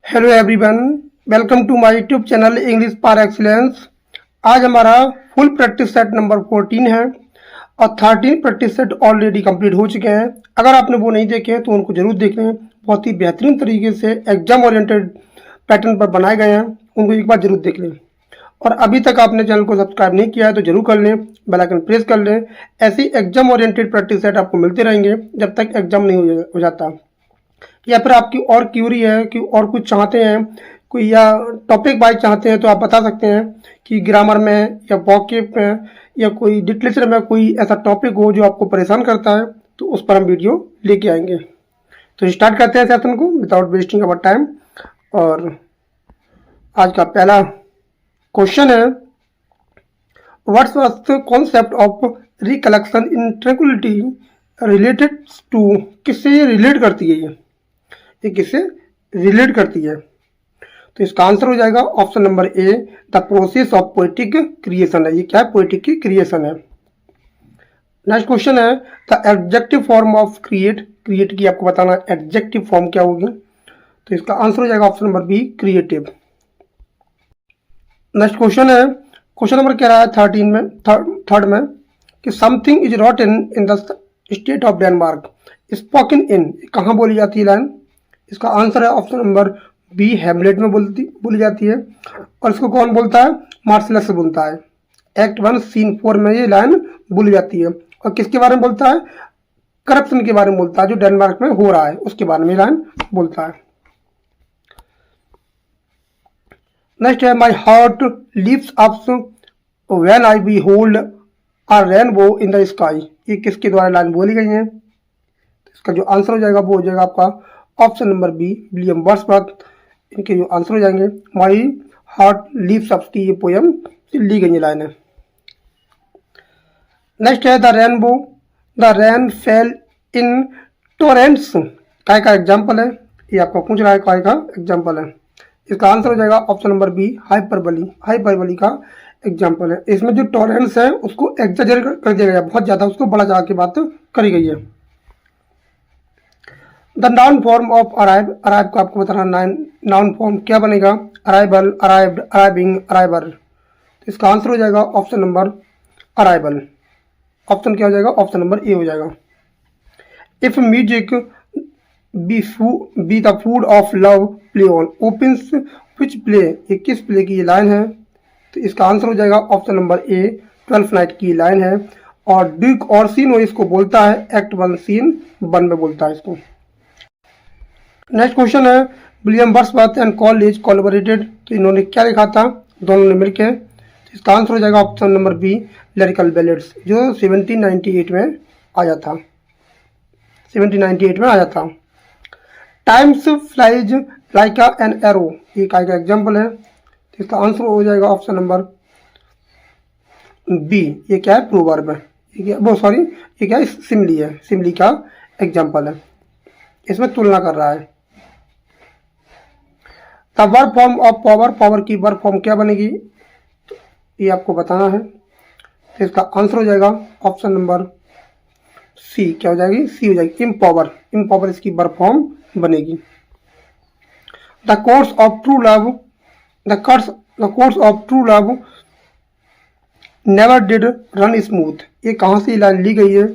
Hello everyone, welcome to my YouTube channel English par excellence. आज हमारा full practice set number 14 है और 13 practice set already complete हो चुके हैं। अगर आपने वो नहीं देखे हैं तो उनको जरूर देख लें। बहुत ही बेहतरीन तरीके से एग्जाम ओरिएंटेड पैटर्न पर बनाए गए हैं, उनको एक बार जरूर देख लें। और अभी तक आपने चैनल को सब्सक्राइब नहीं किया है तो जरूर कर लें, बेल आइकन प्रेस कर लें। ऐसे एग्जाम ओरिएंटेड प्रैक्टिस सेट आपको मिलते रहेंगे जब तक एग्जाम नहीं हो जाता। या फिर आपकी और क्यूरी है कि और कुछ चाहते हैं, कोई या टॉपिक वाइज चाहते हैं तो आप बता सकते हैं कि ग्रामर में या वॉकिब में या कोई लिटरेचर में कोई ऐसा टॉपिक हो जो आपको परेशान करता है, तो उस पर हम वीडियो लेके आएंगे। तो स्टार्ट करते हैं सेशन को विदाउट वेस्टिंग अवर टाइम। और आज का पहला क्वेश्चन है, what's was the concept of recollection in tranquillity related to. किससे ये रिलेट करती है, ये किससे रिलेट करती है? तो इसका आंसर हो जाएगा option number A, the process of poetic creation है। ये क्या है? पोएटिक की क्रिएशन है। नेक्स्ट क्वेश्चन है, the adjective form of create. Create की आपको बताना एडजेक्टिव फॉर्म क्या होगी, तो इसका आंसर हो जाएगा option number B, creative. Next question है, क्वेश्चन नंबर कह रहा है 13 में, थर्ड में, कि something is rotten in the state of Denmark spoken in. कहाँ बोली जाती है लाइन? इसका आंसर है ऑप्शन नंबर बी, हैमलेट में बोली जाती है। और इसको कौन बोलता है? मार्शल बोलता है। एक्ट 1 सीन 4 में ये लाइन बोली जाती है। और किसके बारे में बोलता है? करप्शन के बारे में बोलता है, जो डेनमार्क में हो रहा है उसके बारे में लाइन बोलता है। नेक्स्ट है, my heart lifts up when I behold a rainbow in the sky. ये किसके द्वारा लाइन बोली गई है? इसका जो आंसर हो जाएगा वो हो जाएगा आपका option number B, William Wordsworth. इनके जो आंसर हो जाएंगे, माई हार्ट लिफ्ट्स अप की ये पोयम से ली गई लाइन है। नेक्स्ट है, the rainbow the rain fell in torrents. काय का एग्जाम्पल है? ये आपको पूछ रहा है काय का एग्जाम्पल है। इसका आंसर हो जाएगा option number B, hyperbole. Hyperbole का एग्जाम्पल है। इसमें जो टोरेंट्स है उसको एग्जैजरेट कर दिया गया, बहुत ज्यादा उसको बड़ा जा के बात करी गई है। The noun form of arrive. Arrive को आपको बताना नाउन फॉर्म क्या बनेगा? Arrival, arrived, arriving, arriver. तो इसका आंसर हो जाएगा ऑप्शन नंबर अराइवल। ऑप्शन क्या हो जाएगा? ऑप्शन नंबर ए हो जाएगा। If music be the food of love play on opens which play. ये किस प्ले की ये लाइन है? तो इसका आंसर हो जाएगा ऑप्शन नंबर ए, 12th नाइट की लाइन है। और ड्यूक और सीन इसको बोलता है एक्ट 1 सीन 1 में बोलता है इसको। नेक्स्ट क्वेश्चन है, William Wordsworth and college collaborated. तो इन्होंने क्या लिखा था दोनों ने मिलकर? तो इसका आंसर हो जाएगा option number B, lyrical ballads, जो 1798 में आया था। 1798 में आया था। Times flies like an arrow, ये का एग्जाम्पल है। तो इसका आंसर हो जाएगा ऑप्शन नंबर बी। ये क्या है? प्रोवर्ब है। ये क्या है? सिमली है। सिमली का एग्जाम्पल है, इसमें तुलना कर रहा है। The verb form of power. Power की वर्ब फॉर्म क्या बनेगी, तो ये आपको बताना है। तो इसका आंसर हो जाएगा ऑप्शन नंबर सी। क्या हो जाएगी? सी हो जाएगी, इम्पावर। इम्पावर इसकी वर्ब फॉर्म बनेगी। The course of true love, the course of true love never did run smooth. ये कहाँ से लाइन ली गई है,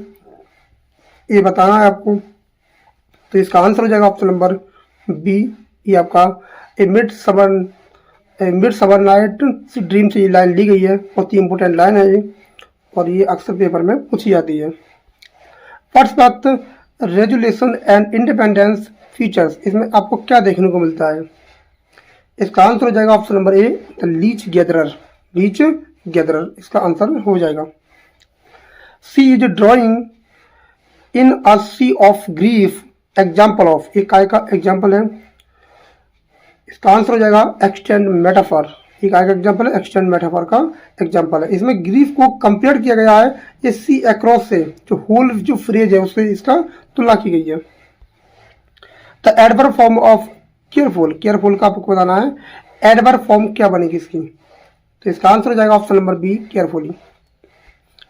ये बताना है आपको। तो इसका आंसर हो जाएगा ऑप्शन नंबर बी। ये आपका मिड समर नाइट ड्रीम से ये लाइन ली गई है। बहुत ही इंपॉर्टेंट लाइन है ये, और ये अक्सर पेपर में पूछी जाती है। Wordsworth resolution and independence features, इसमें आपको क्या देखने को मिलता है? इसका आंसर हो जाएगा option number A, the leech gatherer. Leech gatherer इसका आंसर हो जाएगा। She is drowning in a sea of grief example of. ये काय का एग्जाम्पल है? इसका आंसर हो जाएगा एक्सटेंड मेटाफर। ये काय का एग्जाम्पल है? एक्सटेंड मेटाफर का एग्जाम्पल है। इसमें ग्रीफ को कंपेयर किया गया है ये सी अक्रॉस से, जो होल जो फ्रेज है उससे इसका तुलना की गई है। The adverb form of careful. Careful का आपको बताना है एडवर्ब फॉर्म क्या बनेगी इसकी। तो इसका आंसर हो जाएगा ऑप्शन नंबर बी, केयरफुली।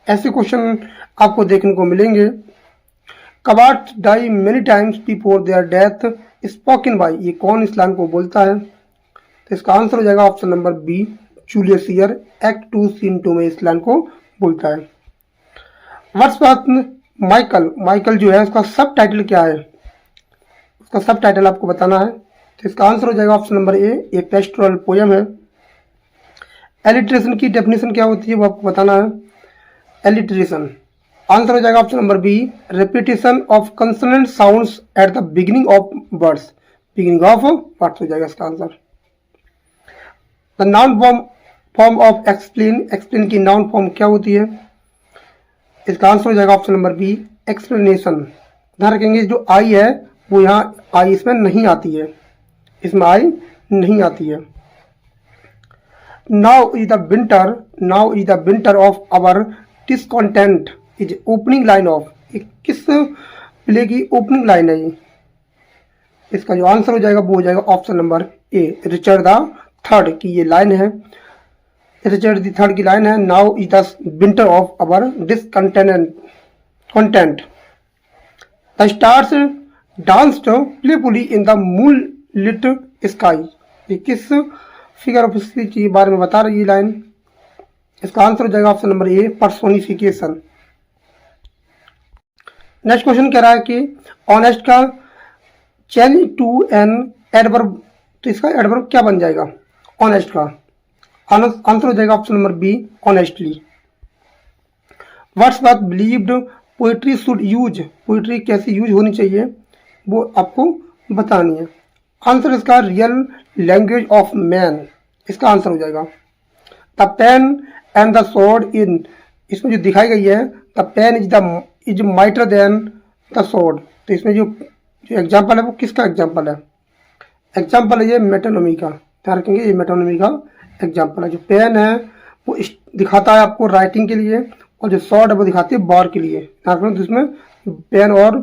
ऐसे क्वेश्चन आपको देखने को मिलेंगे। Cowards die many times before their death spoken by, ये कौन इस लाइन को बोलता है? तो इसका आंसर हो जाएगा option number B, Julius Caesar act 2 scene 2 में इस लाइन को बोलता है। वर्ष बाद माइकल, माइकल जो है उसका सब टाइटल क्या है? उसका सब टाइटल आपको बताना है। तो इसका आंसर हो जाएगा ऑप्शन नंबर ए पेस्टोरल पोयम है। एलिट्रेशन की डेफिनेशन क्या होती है वो आपको बताना है। एलिट्रेशन आंसर हो जाएगा option number B, repetition of consonant sounds at the beginning of words, beginning of words हो जाएगा इसका answer. The noun form of explain, explain की नाउन फॉर्म क्या होती है? इसका आंसर हो जाएगा ऑप्शन नंबर बी, एक्सप्लेनेशन। ध्यान रखेंगे जो आई है वो यहाँ आई इसमें नहीं आती है, इसमें आई नहीं आती है। Now is the winter of our discontent is opening line of, किस प्ले की ओपनिंग लाइन है ये? इसका जो आंसर हो जाएगा वो हो जाएगा option number A, Richard the third की ये लाइन है। रिचर्ड द थर्ड की लाइन है, now is the winter of our discontent the stars danced playfully in the moonlit sky, ये किस फिगर ऑफ स्पीच के बारे में बता रही है लाइन? इसका आंसर हो जाएगा ऑप्शन नंबर ए, पर्सोनिफिकेशन। नेक्स्ट क्वेश्चन कह रहा है कि ऑनेस्ट का चेंज टू एन एडवर्ब, तो इसका एडवर्ब क्या बन जाएगा? ऑनेस्ट का आंसर हो जाएगा option number B, honestly. Wordsworth believed poetry should use, poetry कैसे यूज होनी चाहिए वो आपको बतानी है। आंसर इसका रियल लैंग्वेज ऑफ मैन, इसका आंसर हो जाएगा। The pen and the sword in, इसमें जो दिखाई गई है the pen is mightier than the sword, तो इसमें जो एग्जाम्पल है वो किसका एग्जाम्पल है? एग्जाम्पल है ये मेटोनोमी का, ध्यान रखेंगे ये मेटोनोमी का एग्जाम्पल है। जो पेन है वो दिखाता है आपको राइटिंग के लिए, और जो स्वॉर्ड है वो दिखाती है बार के लिए। ध्यान रखें, तो इसमें पेन और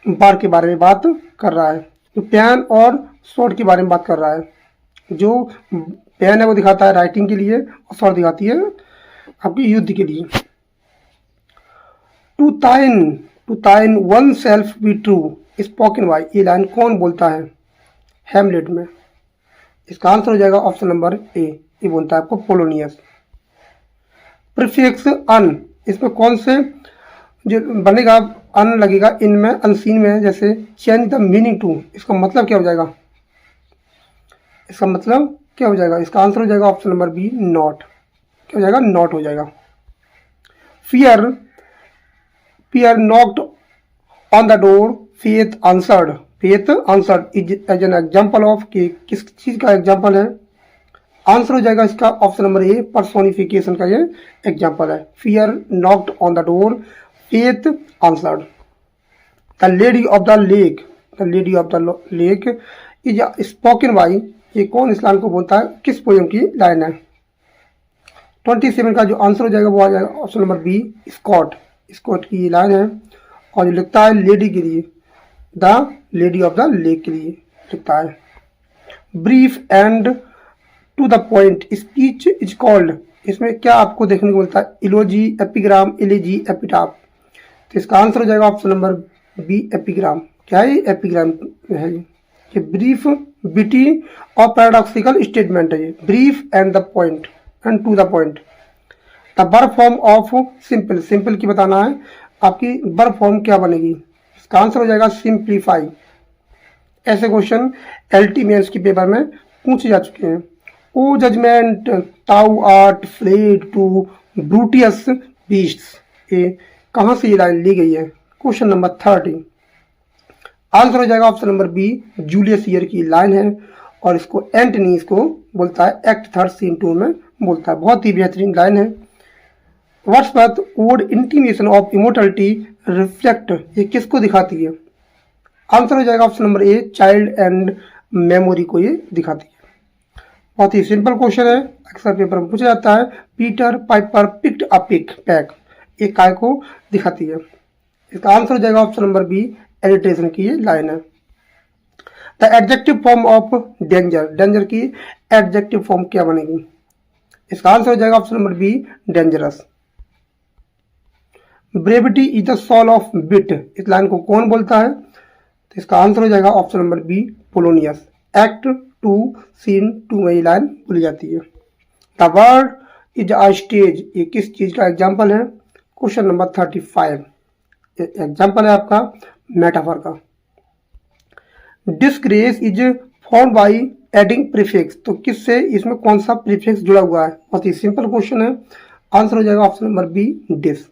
बार के बारे में बात कर रहा है, जो पेन और स्वॉर्ड के बारे में बात कर रहा है। जो पेन है वो दिखाता है राइटिंग के लिए और स्वॉर्ड दिखाती है आपकी युद्ध के लिए। To thine own self be true spoken by, ये लाइन कौन बोलता है? हैमलेट में। इसका आंसर हो जाएगा ऑप्शन नंबर ए, ये बोलता है आपको पोलोनियस। प्रीफिक्स अन, इसमें कौन से जो बनेगा अन लगेगा इनमें, अनसीन में, जैसे चेंज द मीनिंग टू, इसका मतलब क्या हो जाएगा? इसका मतलब क्या हो जाएगा? इसका आंसर हो जाएगा ऑप्शन नंबर बी, नॉट। क्या हो जाएगा? नॉट हो जाएगा। Fear knocked on the door, faith answered is as an example of, कि किस चीज का एग्जाम्पल है? आंसर हो जाएगा इसका ऑप्शन नंबर ए, पर्सोनिफिकेशन का ये एग्जाम्पल है। Fear knocked on the door, faith answered. The lady of the lake is spoken by, ये कौन इस लाइन को बोलता है? किस पोएम की लाइन है? 27 का जो आंसर हो जाएगा वो आ जाएगा ऑप्शन नंबर बी, स्कॉट की ये लाइन है। और जो लिखता है लेडी के लिए, the lady of the lake के लिए लिखता है। Brief and to the point speech is called, इसमें क्या आपको देखने को मिलता है? Eulogy, epigram, elegy, epitaph. तो इसका आंसर हो जाएगा ऑप्शन नंबर बी, एपिग्राम। क्या है? एपिग्राम है ये ब्रीफ, बिटी और पैराडॉक्सिकल स्टेटमेंट है ये, brief and the point and to the point. The verb form of simple की बताना है, आपकी वर्ब फॉर्म क्या बनेगी? इसका आंसर हो जाएगा सिंप्लीफाई। ऐसे क्वेश्चन एलटी मेंस के पेपर में पूछे जा चुके हैं। O judgment thou art fled to brutish beasts, ये कहाँ से ये लाइन ली गई है? Question number 30। आंसर हो जाएगा option number B, Julius Caesar की लाइन है, और इसको एंटनी इसको बोलता है एक्ट 3 सीन 2 में बोलता है। बहुत ही बेहतरीन लाइन है। Wordsworth ode intimation of immortality reflect, ये किसको दिखाती है? आंसर हो जाएगा option number A, child and memory को ये दिखाती है। बहुत ही सिंपल क्वेश्चन है, अक्सर पेपर में पूछा जाता है। Peter Piper picked a pack, ये काय को दिखाती है? इसका आंसर हो जाएगा ऑप्शन नंबर बी, एलिट्रेशन की ये लाइन है। The adjective form of danger की एडजेक्टिव फॉर्म क्या बनेगी? इसका आंसर हो जाएगा option number B, dangerous. Brevity is the soul of wit, इस लाइन को कौन बोलता है? तो इसका आंसर हो जाएगा option number B, Polonius. Act 2 scene 2 में ये लाइन बोली जाती है। The world is a stage, ये किस चीज का एग्जाम्पल है? क्वेश्चन नंबर 35 एग्जाम्पल है आपका मेटाफर का। Disgrace is form by adding prefix, तो किससे, इसमें कौन सा प्रीफिक्स जुड़ा हुआ है? बहुत ही सिंपल क्वेश्चन है, आंसर हो जाएगा option number B, this.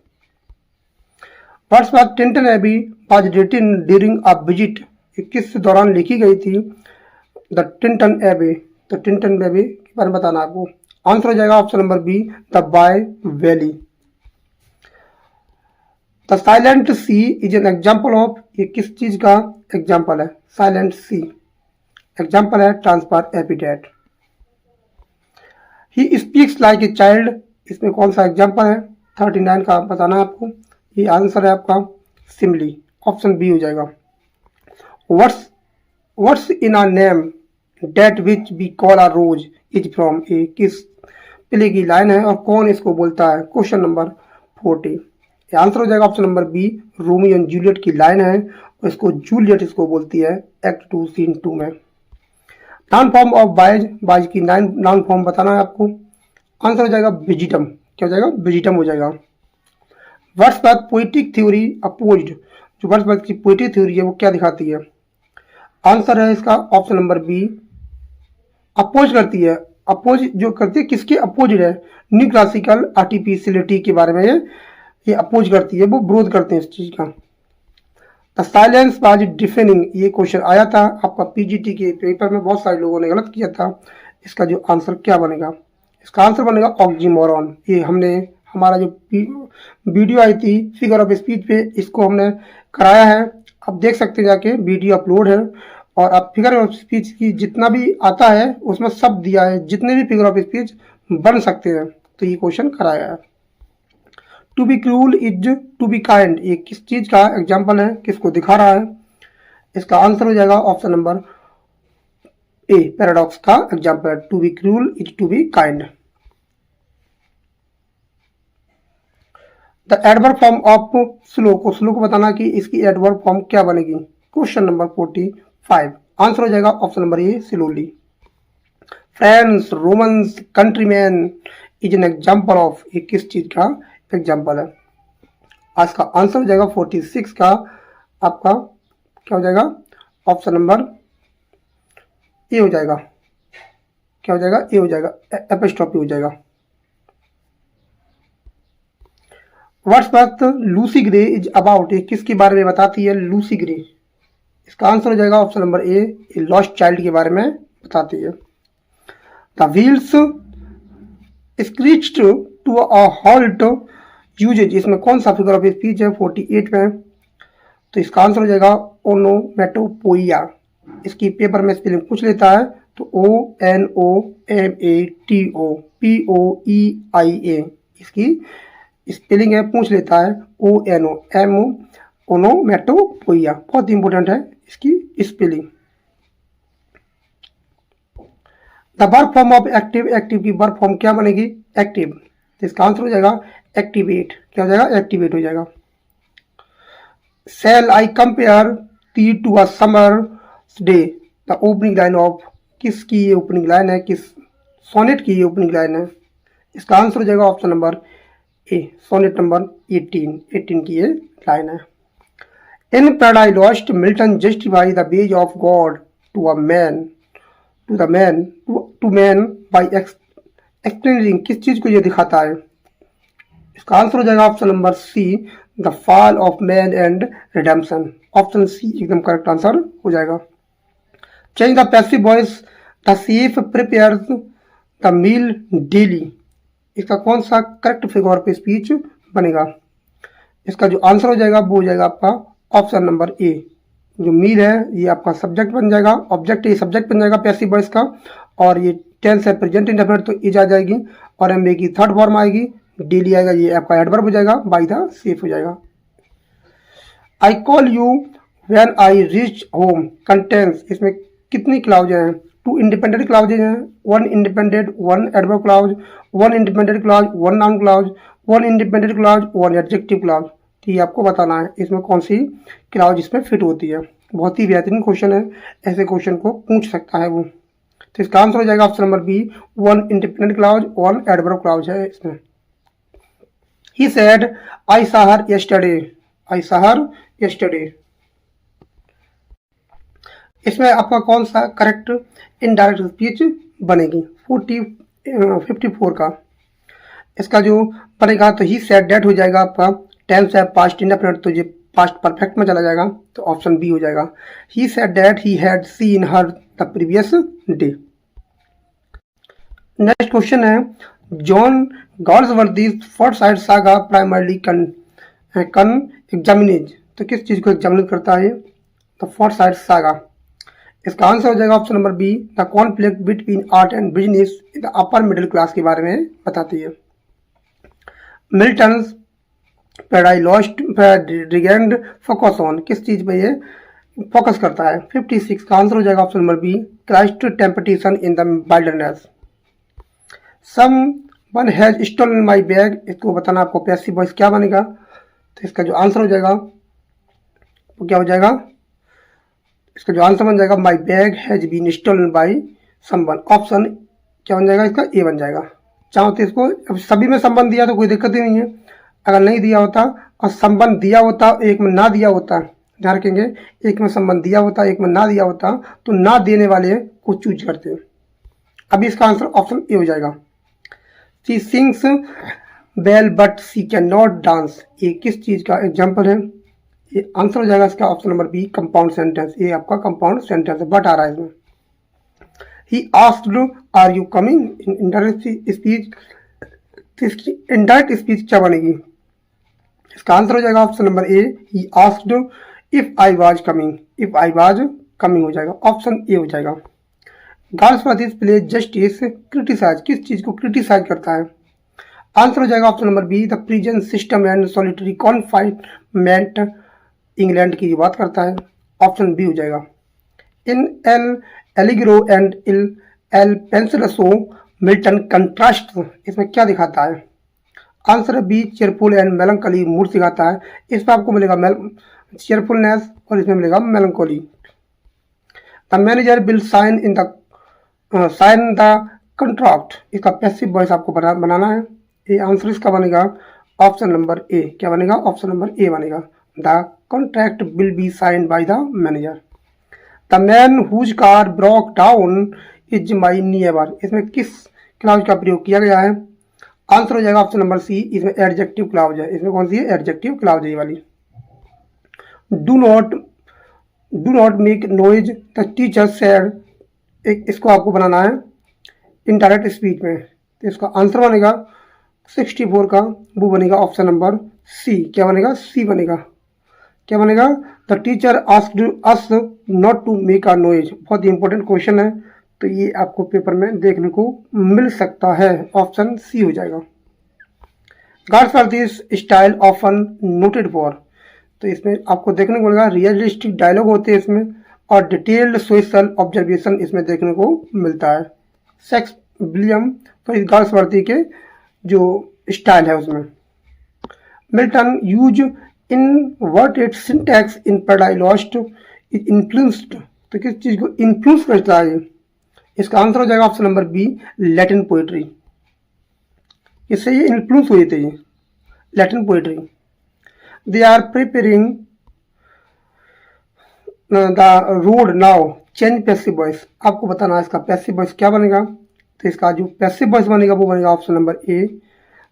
Wordsworth Tintern Abbey was written during a visit, किस दौरान लिखी गई थी? द टिंटन एबी, तो टिंटन एबी के बारे में बताना आपको। आंसर हो जाएगा option number B, the Wye valley. The silent sea is an example of, ये किस चीज का एग्जाम्पल है? साइलेंट सी एग्जाम्पल है transfer epithet. He speaks like a child, इसमें कौन सा एग्जाम्पल है? 39 का बताना है आपको। ये आंसर है आपका सिमली, ऑप्शन बी हो जाएगा। What's in a name that which we call a rose is from, a किस प्ले की लाइन है और कौन इसको बोलता है? क्वेश्चन नंबर 40, आंसर हो जाएगा option number B, Romeo and Juliet की लाइन है और इसको जूलियट इसको बोलती है एक्ट 2 सीन 2 में। Noun form of wise, wise की नाउन फॉर्म बताना है आपको। आंसर हो जाएगा विजिटम, क्या हो जाएगा? विजिटम हो जाएगा। वर्ड्सवर्थ पोएटिक थ्योरी अपोज्ड, जो वर्ड्सवर्थ की पोएटिक थ्योरी है वो क्या दिखाती है? आंसर है इसका ऑप्शन नंबर बी, अपोज करती है। अपोज जो करती है किसके अपोजिट है? न्यू क्लासिकल आर्टिफिशियलिटी के बारे में ये अपोज करती है, वो विरोध करते हैं इस चीज का। द साइलेंस वाज डिफेनिंग, ये क्वेश्चन आया था आपका पीजीटी के पेपर में, बहुत सारे लोगों ने गलत किया था। इसका जो आंसर क्या बनेगा? इसका आंसर बनेगा ऑक्सीमोरॉन। ये हमने हमारा जो वीडियो आई थी फिगर ऑफ स्पीच पे, इसको हमने कराया है, आप देख सकते हैं जाके, वीडियो अपलोड है। और आप फिगर ऑफ स्पीच की जितना भी आता है उसमें सब दिया है, जितने भी फिगर ऑफ स्पीच बन सकते हैं, तो ये क्वेश्चन कराया है। To be cruel is to be kind, ये किस चीज का एग्जाम्पल है, किसको दिखा रहा है? इसका आंसर हो जाएगा ऑप्शन नंबर ए, पैराडॉक्स का एग्जाम्पल है। To be cruel is to be kind. The adverb form of slow, को स्लो को बताना कि इसकी एडवर्ब फॉर्म क्या बनेगी। क्वेश्चन नंबर 45, आंसर हो जाएगा option number A, slowly. Friends, Romans, countryman is an example of, ये किस चीज का एग्जाम्पल है? आज का आंसर हो जाएगा 46 का आपका क्या हो जाएगा? ऑप्शन नंबर ए हो जाएगा, क्या हो जाएगा? ए हो जाएगा, एपिस्ट्रोफी हो जाएगा। Wordsworth Lucy grey is about, ये किसके बारे में बताती है? Lucy grey. इसका आंसर हो जाएगा option number A, lost child के बारे में बताती है। The wheels screeched to a halt uses, इसमें कौन सा फिगर ऑफ स्पीच है? 48 में, तो इसका आंसर हो जाएगा ओनोमेटोपोइया। इसकी पेपर में स्पेलिंग पूछ लेता है तो ONOMATOPOEIA इसकी स्पेलिंग है, पूछ लेता है ONOM, ओनोमेटोपोइया, बहुत इंपॉर्टेंट है इसकी spelling. The verb form of active, active की वर्ब फॉर्म क्या बनेगी? एक्टिव, तो इसका आंसर हो जाएगा एक्टिवेट, क्या हो जाएगा? एक्टिवेट हो जाएगा। Shall I compare thee to a summer day, the opening line of, किसकी ये ओपनिंग लाइन है? किस सोनेट की ये ओपनिंग लाइन है? इसका आंसर हो जाएगा option number A, sonnet number 18 की ये लाइन है। In Paradise Lost Milton justify the ways of God to a man, to man by explaining, किस चीज को ये दिखाता है? इसका आंसर हो जाएगा option number C, the fall of man and redemption. Option C एकदम करेक्ट आंसर हो जाएगा। Change the passive voice, the chef prepares the meal daily, इसका कौन सा करेक्ट फिगर ऑफ स्पीच बनेगा? इसका जो आंसर हो जाएगा वो हो जाएगा आपका ऑप्शन नंबर ए, जो मील है ये आपका सब्जेक्ट बन जाएगा, ऑब्जेक्ट ये सब्जेक्ट बन जाएगा पैसिव वॉइस का, और ये टेंस है प्रेजेंट इंडेफिनिट तो इज आ जाएगी, और एमबी की थर्ड फॉर्म आएगी, डेली आएगा, ये आपका एडवर्ब हो जाएगा, बाय द सेफ हो जाएगा। I call you when I reach home contains, इसमें कितनी क्लाउज हैं? 2 इंडिपेंडेंट क्लाउजेज हैं, 1 independent 1 adverb clause, 1 independent clause 1 noun clause, 1 independent clause 1 adjective clause. तो ये आपको बताना है इसमें कौन सी क्लाउज इसमें फिट होती है। बहुत ही बेहतरीन क्वेश्चन है, ऐसे क्वेश्चन को पूछ सकता है वो। तो इसका आंसर हो जाएगा option number B, one independent clause, one adverb clause है इसमें। He said I saw her yesterday, I saw her yesterday। इसमें आपका कौन सा करेक्ट इनडायरेक्ट स्पीच बनेगी 54 का? इसका जो बनेगा तो ही सेड दैट हो जाएगा आपका, टेंस है पास्ट इंडेफिनिट तो ये पास्ट परफेक्ट में चला जाएगा, तो ऑप्शन बी हो जाएगा। He said that he had seen her the previous day. Next question है, जॉन गॉल्सवर्दीज फोर्साइट सागा प्राइमरली कन एग्जामिनेज, तो किस चीज को एग्जामिन करता है? तो फोर्साइट सागा। इसका आंसर हो जाएगा option number B, the conflict between art and business in the upper middle class के बारे में बताती है। Milton Paradise Lost regained focus on, किस चीज पे ये फोकस करता है? 56 का आंसर हो जाएगा option number B, Christ temptation in the wilderness. Someone has stolen my bag, इसको बताना आपको पैसिव वॉइस क्या बनेगा? तो इसका जो आंसर हो जाएगा वो क्या हो जाएगा? इसका जो आंसर बन जाएगा, my bag has been stolen by someone. Option क्या बन जाएगा इसका? ए बन जाएगा। चाहो तो इसको, अब सभी में संबंध दिया तो कोई दिक्कत ही नहीं है, अगर नहीं दिया होता और संबंध दिया होता, एक में ना दिया होता, ध्यान रखेंगे, एक में संबंध दिया होता एक में ना दिया होता, तो ना देने वाले को चूज करते। अभी इसका आंसर ऑप्शन ए हो जाएगा। She sings well but she can not dance, ये किस चीज का एग्जाम्पल है? ये आंसर हो जाएगा इसका option number B, compound sentence. ये आपका कंपाउंड सेंटेंस है, बट आ रहा है इसमें। He asked are you coming in indirect speech, इसकी इनडायरेक्ट स्पीच क्या बनेगी? इसका आंसर हो जाएगा option number A, he asked if I was coming, if I was coming हो जाएगा, ऑप्शन ए हो जाएगा। गाल्सवर्दीज प्ले जस्टिस क्रिटिसाइज, किस चीज को क्रिटिसाइज करता है? आंसर हो जाएगा option number B, the prison system and solitary confinement, England की बात करता है, ऑप्शन बी हो जाएगा। In L'Allegro and Il Penseroso Milton contrast, इसमें क्या दिखाता है? Answer B, cheerful and melancholy mood सिखाता है। इसमें आपको मिलेगा चेयरफुलनेस और इसमें मिलेगा melancholy. The manager will sign the contract, इसका पैसिव वॉइस आपको बनाना है। ये आंसर इसका बनेगा ऑप्शन नंबर ए, क्या बनेगा? ऑप्शन नंबर ए बनेगा, the contract will be sign by the manager. The man whose car broke down is my neighbour, इसमें किस क्लाउज का प्रयोग किया गया है? आंसर हो जाएगा ऑप्शन नंबर सी, इसमें एडजेक्टिव क्लाउज है। इसमें कौन सी है? एडजेक्टिव क्लाउज है ये वाली। Do not make noise the teacher said, इसको आपको बनाना है इनडायरेक्ट स्पीच में, तो इसका आंसर बनेगा 64 का, वो बनेगा ऑप्शन नंबर सी। क्या बनेगा? सी बनेगा। क्या बनेगा? The teacher asked us not to make a noise, बहुत ही इंपॉर्टेंट क्वेश्चन है, तो ये आपको पेपर में देखने को मिल सकता है, ऑप्शन सी हो जाएगा। Galsworthy's style often noted for, तो इसमें आपको देखने को मिलेगा रियलिस्टिक डायलॉग होते हैं इसमें, और डिटेल्ड सोशल ऑब्जर्वेशन इसमें देखने को मिलता है। सेक्स विलियम तो इस गाल्सवर्दी के जो स्टाइल है उसमें। Milton use inverted syntax in Paradise Lost is influenced, तो किस चीज को इन्फ्लुएंस करता है? इसका आंसर हो जाएगा option number B, Latin poetry. इससे ये इन्फ्लुएंस हुए थे, ये Latin poetry. They are preparing the road now, change passive voice, आपको बताना है इसका पैसिव वॉइस क्या बनेगा? तो इसका जो पैसिव वॉइस बनेगा वो बनेगा option number A,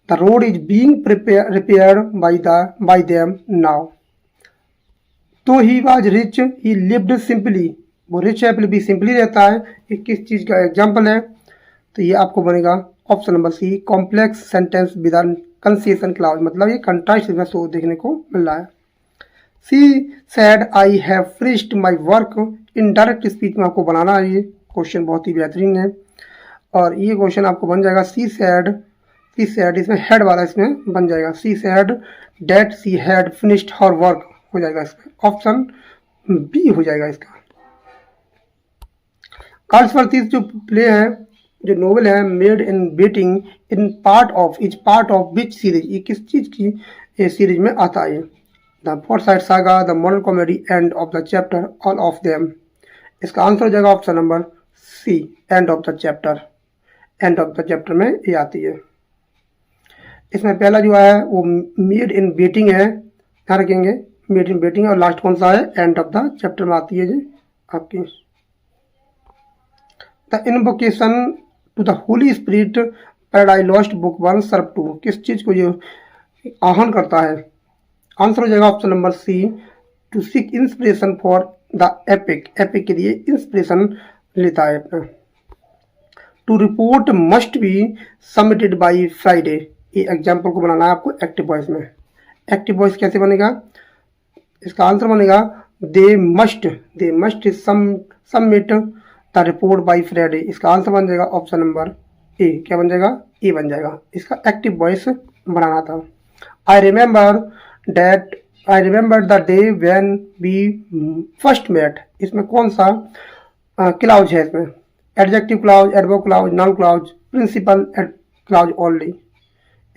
the road is being repaired by them now. तो he was rich he lived simply, वो रिच है भी सिंपली रहता है, ये किस चीज़ का एग्जाम्पल है? तो ये आपको बनेगा option number C, complex sentence with concession clause, मतलब ये कंट्रास्ट में शो देखने को मिल रहा है। She said I have finished my work, indirect speech में आपको बनाना है, ये क्वेश्चन बहुत ही बेहतरीन है, और ये क्वेश्चन आपको बन जाएगा सी सैड, इसमें हेड वाला इसमें बन जाएगा, she said that she had finished her work हो जाएगा इसमें, ऑप्शन बी हो जाएगा इसका। गाल्सवर्दीज जो प्ले है, जो नोवेल है, maid in waiting in part of which series, ये किस चीज की सीरीज में आता है? The Forsyte saga, the modern comedy, end of the chapter, all of them. इसका आंसर हो जाएगा option number C, end of the chapter. End of the chapter में ये आती है। इसमें पहला जो है वो मेड इन बेटिंग है, ध्यान रखेंगे, मेड इन बेटिंग है। और लास्ट कौन सा है, एंड ऑफ द चैप्टर में आती है जी आपकी। The invocation to the holy spirit Paradise Lost book 1 serve to, किस चीज को ये आह्वान करता है। आंसर हो जाएगा option number C, to seek inspiration for the epic, epic के लिए इंस्पिरेशन लेता है अपना। To report must be submitted by Friday, ये एग्जाम्पल को बनाना है आपको एक्टिव वॉइस में। एक्टिव वॉइस कैसे बनेगा, इसका आंसर बनेगा they must submit the report by Friday. इसका आंसर बन जाएगा ऑप्शन नंबर ए, क्या बन जाएगा, ए बन जाएगा। इसका एक्टिव वॉइस बनाना था। I remember the day when we first met, इसमें कौन सा क्लाउज है, इसमें adjective clause, adverb clause, noun clause, principal clause only.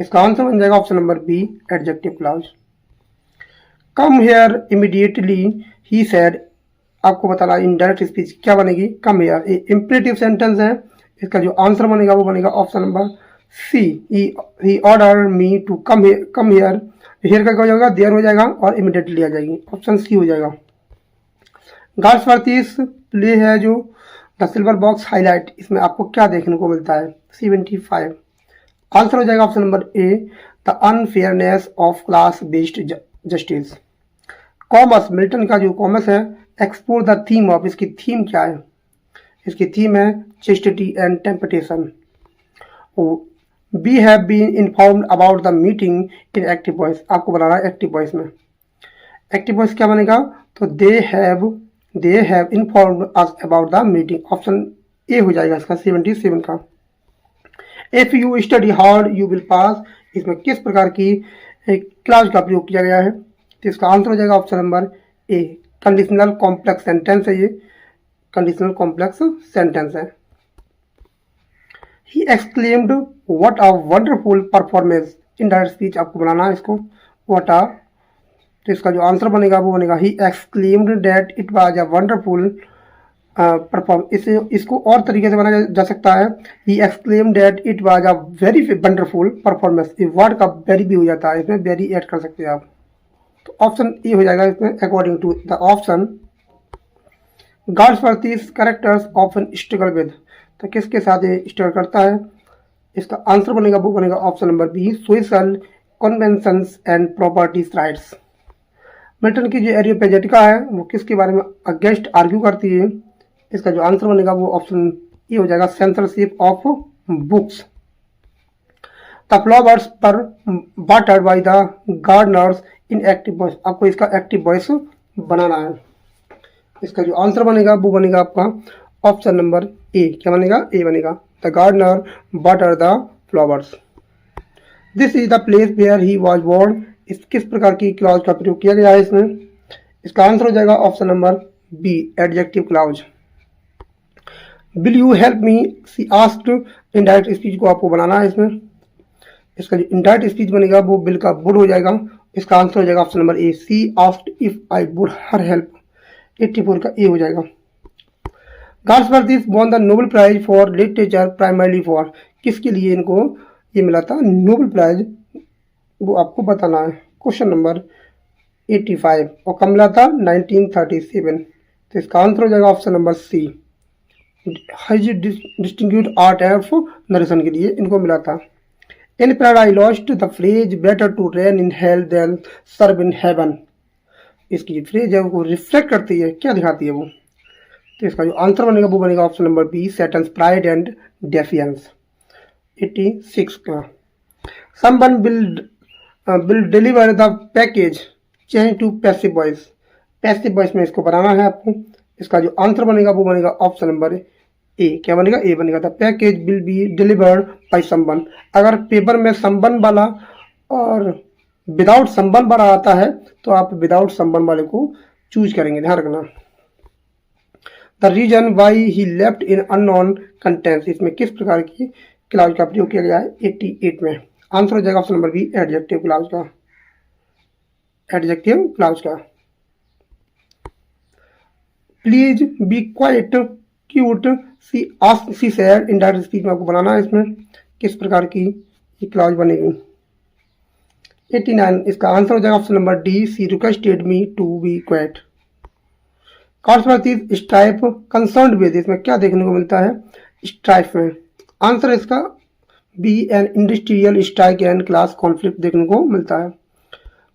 इसका आंसर बन जाएगा option number B, adjective clause. Come here immediately he said, आपको बताना इनडायरेक्ट स्पीच क्या बनेगी, कम हेयर, ये इंपरेटिव सेंटेंस है। इसका जो आंसर बनेगा वो बनेगा option number C, he order me to come here. Here का क्या हो जाएगा, देयर हो जाएगा, और इमीडिएटली आ जाएगी, ऑप्शन सी हो जाएगा। गार्ड्सवर्थिस प्ले है जो द सिल्वर बॉक्स हाईलाइट, इसमें आपको क्या देखने को मिलता है, 75। आंसर हो जाएगा option number A, the unfairness of class based justice. Comus, Milton का जो कॉमर्स है, एक्सप्लोर द थीम ऑफ, इसकी थीम क्या है, इसकी थीम है chastity and temptation. We have been informed about the meeting in active voice, आपको बनाना है एक्टिव वॉइस में। एक्टिव वॉइस क्या बनेगा, तो they have informed us about the meeting, option A हो जाएगा इसका 77 का। If you study hard you will pass, इसमें किस प्रकार की क्लास का प्रयोग किया गया है, तो इसका आंसर हो जाएगा ऑप्शन नंबर ए, कंडीशनल कॉम्प्लेक्स सेंटेंस है, ये कंडीशनल कॉम्प्लेक्स सेंटेंस है। He exclaimed what a wonderful performance, indirect speech आपको बनाना है इसको, व्हाट अ, तो इसका जो आंसर बनेगा वो बनेगा he exclaimed that it was a wonderful perform. इसको और तरीके से बनाया जा सकता है, he exclaimed that it was a very wonderful performance, ये वर्ड का वेरी भी हो जाता है, इसमें वेरी ऐड कर सकते हैं आप, तो ऑप्शन ए हो जाएगा इसमें according to the option. Galsworthy's characters often struggle with, तो किसके साथ ये स्ट्रगल करता है, इसका आंसर बनेगा वो बनेगा option number B, social conventions and properties rights. Milton की जो एरियोपेजेटिका है वो किसके बारे में अगेंस्ट आर्ग्यू करती है, इसका जो आंसर बनेगा वो ऑप्शन ए हो जाएगा, censorship of books. The flowers are watered by the gardeners in active voice, आपको इसका एक्टिव वॉइस बनाना है। इसका जो आंसर बनेगा वो बनेगा आपका ऑप्शन नंबर ए, क्या बनेगा, ए बनेगा, the gardener water the flowers. This is the place where he was born, इस किस प्रकार की क्लॉज का प्रयोग किया गया है इसमें, इसका आंसर हो जाएगा option number B, adjective clause. Will you help me she asked, indirect speech को आपको बनाना है इसमें, इसका जो इनडायरेक्ट स्पीच बनेगा वो बिल का वुड हो जाएगा, इसका आंसर हो जाएगा option number A, she asked if I would her help, 84 का ए हो जाएगा। Galsworthy's won the Nobel prize for literature primarily for, किसके लिए इनको ये मिला था नोबेल प्राइज, वो आपको बताना है, क्वेश्चन नंबर 85, और कब मिला था 1937, तो इसका आंसर हो जाएगा option number C, high distinguished art of narration के लिए इनको मिला था। In Paradise Lost the phrase better to reign in hell than serve in heaven, इसकी फ्रेज है वो रिफ्लेक्ट करती है, क्या दिखाती है वो, तो इसका जो आंसर बनेगा वो बनेगा option number B, Satan's pride and defiance, 86 का। Someone will deliver the package change to passive voice, passive voice में इसको बनाना है आपको, इसका जो आंसर बनेगा वो बनेगा ऑप्शन नंबर ए, क्या बनेगा, ए बनेगा, the package will be delivered by someone. अगर पेपर में समवन वाला और विदाउट समवन वाला आता है तो आप विदाउट समवन वाले को चूज करेंगे, ध्यान रखना। The reason why he left in unknown contents, इसमें किस प्रकार की क्लाउज का प्रयोग किया गया है, 88 में। आंसर हो जाएगा option number B, adjective clause का, एडजेक्टिव क्लाउज का। Please be quite cute she asked she said, indirect speech में आपको बनाना है इसमें किस प्रकार की ये क्लाउज बनेगी। 89 इसका आंसर हो जाएगा option number D, she requested me to be quiet. Controversy strife concern with, इसमें क्या देखने को मिलता है स्ट्राइप में, आंसर इसका B, an industrial strike and class conflict देखने को मिलता है।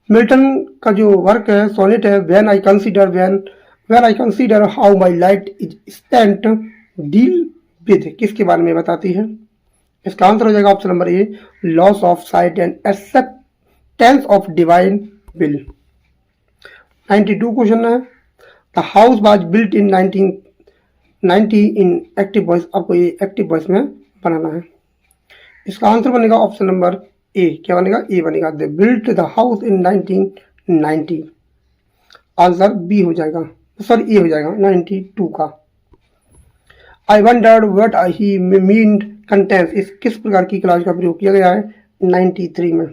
मिल्टन का जो वर्क है सोनेट है, when I consider how my light is spent deal with, किसके बारे में बताती है। इसका आंसर हो जाएगा option number A, loss of sight and acceptance of divine will. 92 question है, the house was built in 1990 in active voice, आपको ये एक्टिव वॉइस में बनाना है। इसका आंसर बनेगा ऑप्शन नंबर ए, क्या बनेगा ए बनेगा, they built the house in 1990, answer B हो जाएगा, सॉरी ए हो जाएगा 92 का। I wondered what he meant contents, इस किस प्रकार की क्लास का प्रयोग किया गया है 93 में।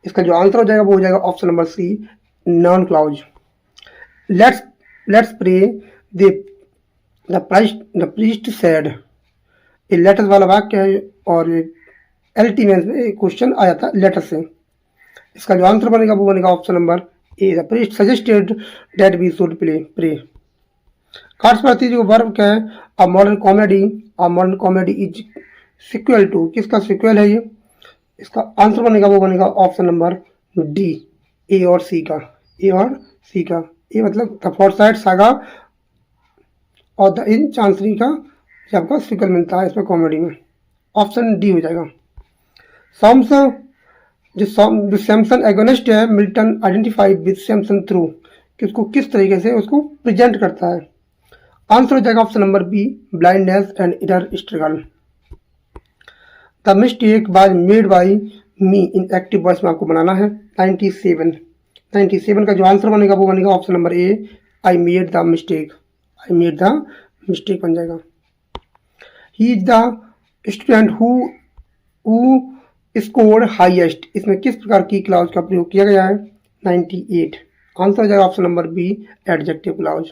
इसका जो आंसर हो जाएगा वो हो जाएगा option number C, noun clause. Let's pray the priest said, ये लेटर्स वाला वाक्य है और एलटी में क्वेश्चन आया था लेटर से। इसका जो आंसर बनेगा वो बनेगा option number A, the priest suggested that we should pray. कार्ड्स जो वर्ब क्या है, a modern comedy is sequel to, किसका सिक्वल है ये। इसका आंसर बनेगा वो बनेगा ऑप्शन नंबर डी, ए और सी का, ए और सी का। ए मतलब द फोर्साइट सागा और द इन चांसरी का आपका सिक्वल मिलता है इसमें कॉमेडी में, ऑप्शन डी हो जाएगा। सॉम्स जो सैमसन एगोनिस्ट है, Milton identified with Samson through, किसको किस तरीके से उसको प्रेजेंट करता है, आंसर हो जाएगा option number B, blindness and inner struggle. The mistake was made by me in active voice में आपको बनाना है 97 का जो आंसर बनेगा वो बनेगा option number A, I made the mistake बन जाएगा। He is the student who score highest, इसमें किस प्रकार की क्लाउज का प्रयोग किया गया है 98, आंसर हो जाएगा option number B, adjective clause.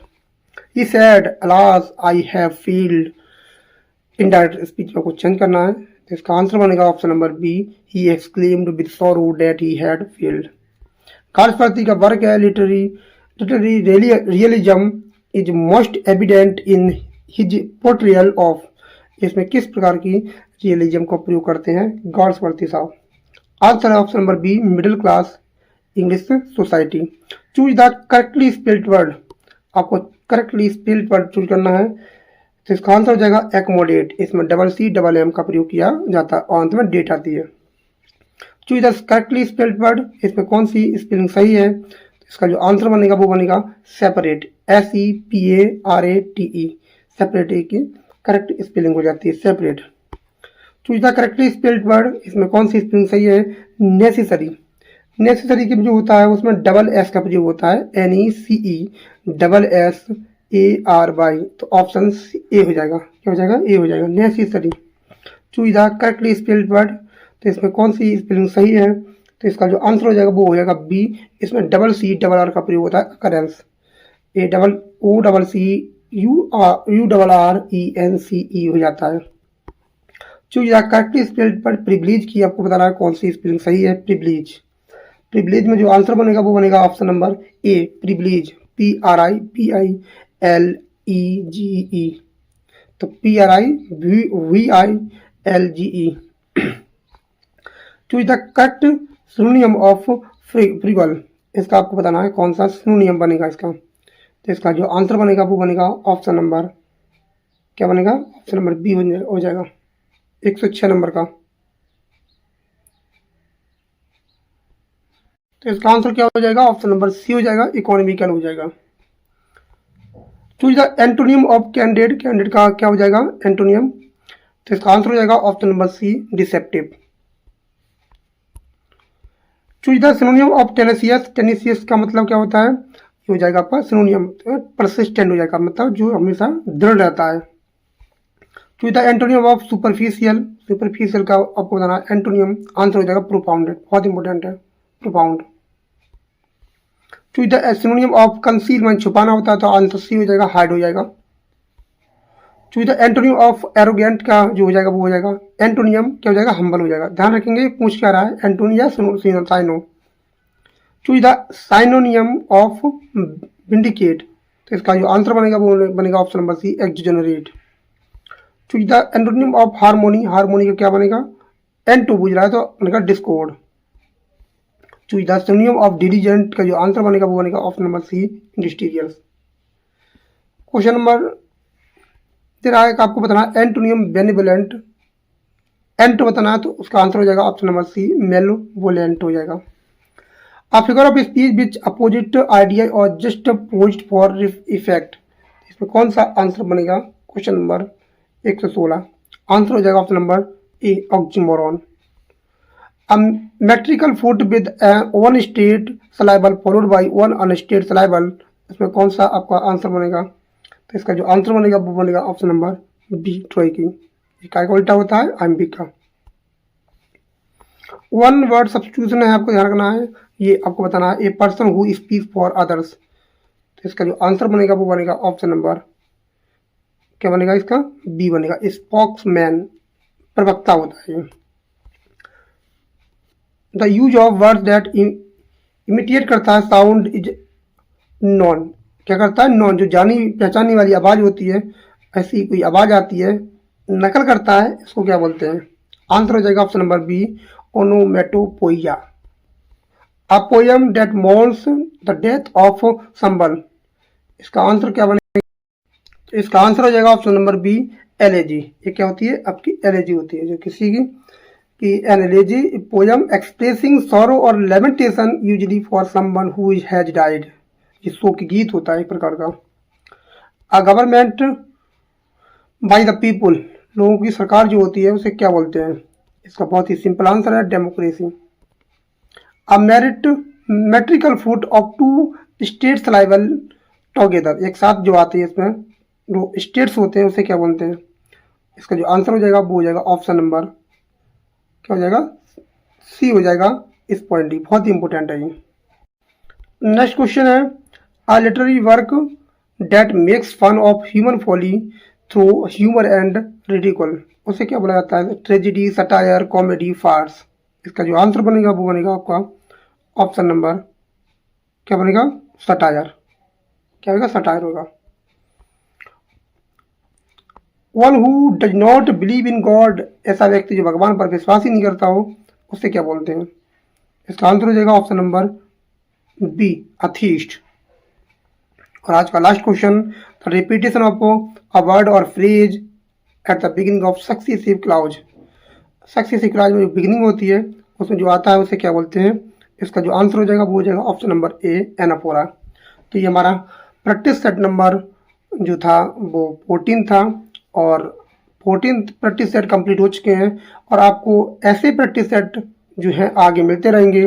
He said alas I have failed, indirect speech में कुछ चेंज करना है, तो इसका आंसर बनेगा option number B, he exclaimed with sorrow that he had failed. कार्ड्स का वर्क है, literary realism is most evident in his portrayal of, इसमें किस प्रकार की रियलिज्म का प्रयोग करते हैं गॉड्सवर्दी साहब, आंसर है option number B, middle class English society. Choose the correctly spelled word, आपको करेक्टली स्पेल्ड वर्ड चूज करना है, तो इसका आंसर हो जाएगा एकोमोडेट, इसमें डबल सी डबल एम का प्रयोग किया जाता है और अंत में डेट आती है। Choose the correctly spelled word, इसमें कौन सी स्पेलिंग सही है, तो इसका जो आंसर बनेगा वो बनेगा सेपरेट, SEPARATE, सेपरेट की करेक्ट स्पेलिंग हो जाती है separate. Choose the correctly spelled word, इसमें कौन सी स्पेलिंग सही है, नेसेसरी की जो होता है उसमें डबल एस का प्रयोग होता है, NECESSARY, तो ऑप्शन ए हो जाएगा, क्या हो जाएगा ए हो जाएगा necessary. Choose the correctly spelled word, तो इसमें कौन सी स्पेलिंग सही है, तो इसका जो आंसर हो जाएगा वो हो जाएगा बी, इसमें डबल सी डबल आर का प्रयोग होता है अकरेंस, AOCCURENCE हो जाता है। Choose the correctly spelled word, privilege की आपको बताना है कौन सी स्पेलिंग सही है, प्रिविलेज में जो आंसर बनेगा वो बनेगा option number A, privilege, PRIVILEGE, तो PRIVILGE। Choose the correct synonym of frivol, इसका आपको बताना है कौन सा सिनोनिम बनेगा इसका, तो इसका जो आंसर बनेगा वो बनेगा ऑप्शन नंबर, क्या बनेगा ऑप्शन नंबर बी हो जाएगा 106 नंबर का, तो इसका आंसर क्या हो जाएगा ऑप्शन नंबर सी हो जाएगा, इकोनॉमिकल हो जाएगा। Choose the antonym of candidate का क्या हो जाएगा एंटोनियम, तो इसका आंसर हो जाएगा option number C, deceptive. Choose the synonym of tenacious का मतलब क्या होता है, ये हो जाएगा आपका सिनोनियम, परसिस्टेंट हो जाएगा, मतलब जो हमेशा दृढ़ रहता है। Choose the antonym of superficial का आपको बताना एंटोनियम, आंसर हो जाएगा प्रोफाउंड, बहुत इंपॉर्टेंट है profound. Choose the synonym of concealment, छुपाना होता है तो आंसर सी हो जाएगा, हाइड हो जाएगा। Choose the antonym of arrogant का जो हो जाएगा वो हो जाएगा एंटोनियम, क्या हो जाएगा, हम्बल हो जाएगा। ध्यान रखेंगे पूछ क्या रहा है, एंटोनिम या syno. Choose the synonym of vindicate, तो इसका जो आंसर बनेगा वो बनेगा option number C, exonerate. Choose the antonym of harmony, harmony का क्या बनेगा, एंटो पूछ रहा है तो बनेगा discord. Choose the synonym of diligent का जो आंसर बनेगा वो बनेगा option number C, industrial. Question number दे रहा है कि आपको बताना है एंटोनियम बेनिवोलेंट, एंटो बताना है तो उसका आंसर हो जाएगा ऑप्शन नंबर सी, मेलोवोलेंट हो जाएगा। A figure of speech which opposite idea or just opposed for effect, इसमें कौन सा आंसर बनेगा, क्वेश्चन नंबर 116, आंसर हो जाएगा option number A, oxymoron. A metrical foot with one straight syllable followed by one unstraight syllable, इसमें कौन सा आपका आंसर बनेगा, तो इसका जो आंसर बनेगा वो बनेगा ऑप्शन नंबर बी, ट्रॉय की। क्या उल्टा होता है, आइम्बिक का। वन वर्ड सब्स्टिट्यूशन है, आपको ध्यान रखना है, ये आपको बताना है a person who speak for others, तो इसका जो आंसर बनेगा वो बनेगा ऑप्शन नंबर क्या बनेगा, इसका बी बनेगा, स्पोक्समैन, प्रवक्ता होता है। The use of words that imitate करता है साउंड इज नॉन, क्या करता है, नॉन, जो जानी पहचानने वाली आवाज़ होती है, ऐसी कोई आवाज़ आती है नकल करता है, इसको क्या बोलते हैं, आंसर हो जाएगा option number B, onomatopoeia. A poem that mourns the death of someone, इसका आंसर क्या बनेगा, इसका आंसर हो जाएगा ऑप्शन नंबर बी, एलेजी। ये क्या होती है, आपकी एलेजी होती है, जो किसी की an elegy, poem expressing sorrow और lamentation usually for someone who has died, ये शोक गीत होता है एक प्रकार का। A government by the people, लोगों की सरकार जो होती है उसे क्या बोलते हैं, इसका बहुत ही सिंपल आंसर है, democracy. A metrical foot of two स्टेट सिलाइबल टुगेदर, एक साथ जो आते हैं इसमें जो स्टेट्स होते हैं उसे क्या बोलते हैं, इसका जो आंसर हो जाएगा वो हो जाएगा ऑप्शन नंबर क्या हो जाएगा, सी हो जाएगा, इस पॉइंट ही बहुत ही इंपॉर्टेंट है ये। नेक्स्ट क्वेश्चन है, a literary work that makes fun of human folly through humour and ridicule, उसे क्या बोला जाता है, ट्रेजिडी, सटायर, कॉमेडी, फार्स, इसका जो आंसर बनेगा वो बनेगा आपका ऑप्शन नंबर क्या बनेगा, सटायर, क्या होगा, सटायर होगा। One who does not believe in God, ऐसा व्यक्ति जो भगवान पर विश्वास ही नहीं करता हो उसे क्या बोलते हैं, इसका आंसर हो जाएगा ऑप्शन नंबर बी, अथीस्ट। और आज का last question, the repetition of a word और phrase at the beginning of successive clauses, successive clauses में जो बिगिनिंग होती है उसमें जो आता है उसे क्या बोलते हैं, इसका जो आंसर हो जाएगा वो हो जाएगा ऑप्शन नंबर ए, एनाफोरा। तो ये हमारा प्रैक्टिस सेट नंबर जो था वो 14 था, और 14 प्रैक्टिस सेट कंप्लीट हो चुके हैं, और आपको ऐसे प्रैक्टिस सेट जो है आगे मिलते रहेंगे,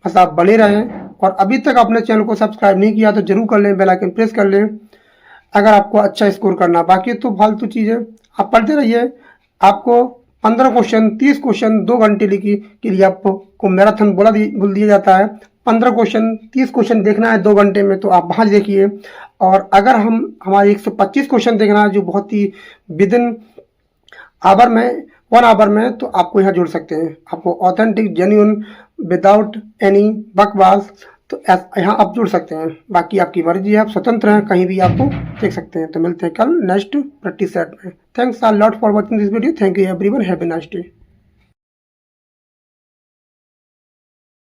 बस आप बने रहें। और अभी तक आपने चैनल को सब्सक्राइब नहीं किया तो जरूर कर लें, बेल आइकन प्रेस कर लें अगर आपको अच्छा स्कोर करना, बाकी तो फालतू चीज़ है, आप पढ़ते रहिए। आपको 15 क्वेश्चन 30 क्वेश्चन 2 घंटे के लिए आपको मैराथन बोल दिया जाता है। 15 क्वेश्चन 30 क्वेश्चन देखना है 2 घंटे में तो आप वहाँ देखिए, और अगर हमारे 125 क्वेश्चन देखना है जो बहुत ही विद इन आवर में 1 आवर में, तो आपको यहाँ जुड़ सकते हैं, आपको ऑथेंटिक जेन्युइन विदाउट एनी बकवास, तो यहाँ आप जुड़ सकते हैं। बाकी आपकी मर्जी है, आप स्वतंत्र हैं, कहीं भी आपको देख सकते हैं। तो मिलते हैं कल नेक्स्ट प्रैक्टिस सेट में। Thanks a lot for watching this video. Thank you everyone, have a nice day.